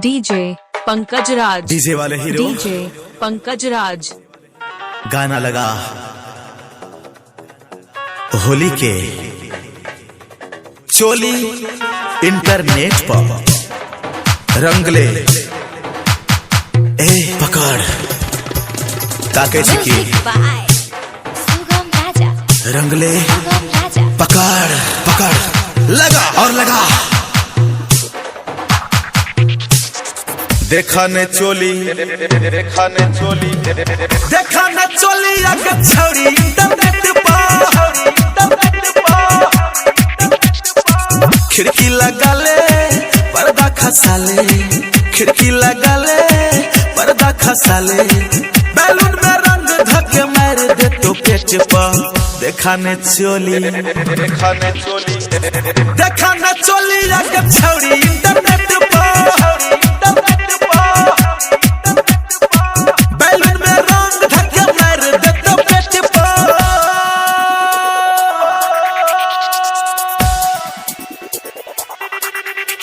DJ Pankaj राज, DJ वाले hero DJ Pankaj राज। गाना लगा होली के चोली इंटरनेट पर रंगले ए पकड़ ताके चिकी रंगले पकड़ पकड़ लगा और लगा। देखा ने चोली देखा ने चोली देखा ने चोली आगे छौरी इंटरनेट पर खिड़की लगा ले पर्दा खसा ले खिड़की लगा ले पर्दा खसा ले बैलून में रंग धके मार दे तो पेट पर। देखा ने चोली देखा ने चोली देखा ने चोली आगे छौरी इंटरनेट पर बैलून में रंग धके मार दे तो पेट पर।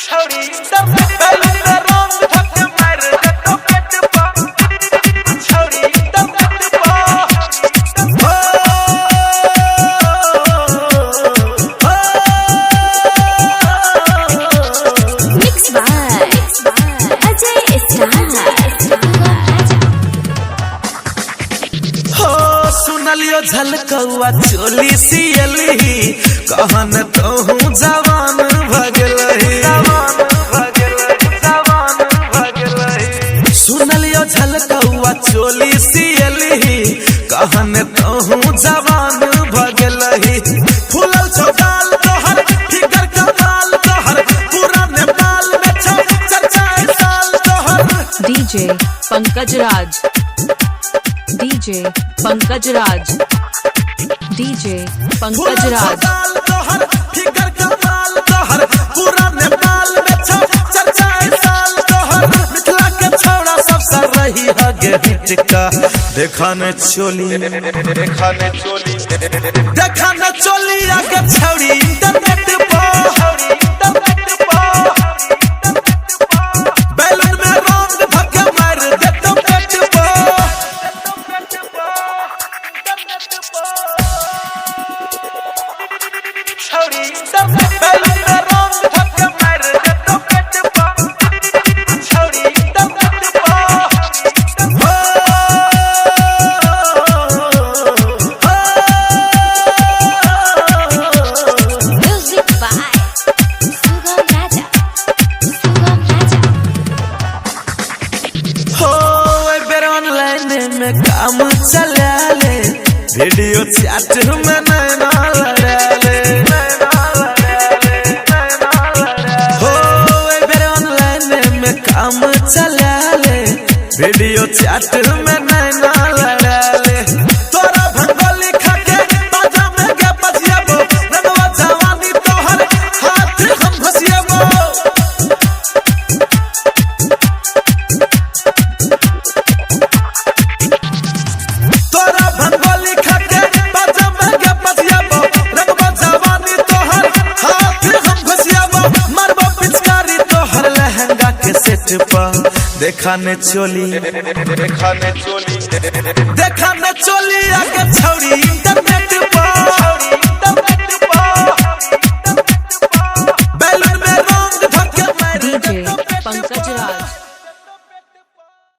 छौरी बैलून में रंग धके मार दे तो पेट पर। छौरी इंटरनेट मिक्स बाय अजय हो सुनलियो झलकौआ चोली सियली कहन कहूँ जवान भगलही सुनलियो झलकौआ चोली सियली कहन कहूँ जवान भगलही। फूलल छौकाल तोहर फिगर कमाल तोहर पूरा नेपाल में छौ चर्चा साल तोहर। डीजे पंकज राज, डीजे पंकज राज, डीजे पंकज राज। तोहर फिगर कमाल तोहर पूरा नेपाल में छौ चर्चा साल तोहर। मिथिला के छौड़ा सब सर रही हगे हिट का। देखा ने चोली देखा ने चोली देखा ने चोली आगे छौड़ी इंटरनेट पर बैलून में रंग धके मार दे तो पेट पर। छौड़ी बैलून में रंग धके मार दे तो पेट पर। छौड़ी इंटरनेट म्यूजिक बाय सुगम राजा हो बेर ऑनलाइन में काम चला ले वीडियो चैट में नैना लड़ा ले हो बेर ऑनलाइन में काम चला ले वीडियो चैट में नैना लड़ा ले। तोरा भंगोली खाके बाजा में गे बजियाबो ननवा जवानी तोहर हाथ हम घसियाबो। तोरा भंगोली खाके बाजा में गे बजियाबो ननवा जवानी तोहर हाथ हम घसियाबो। मारबो पिचकारी तोहर लहंगा के सेट पर। देखा ने चोली देखा ने चोली देखा ने चोली आगे छौड़ी इंटरनेट पर।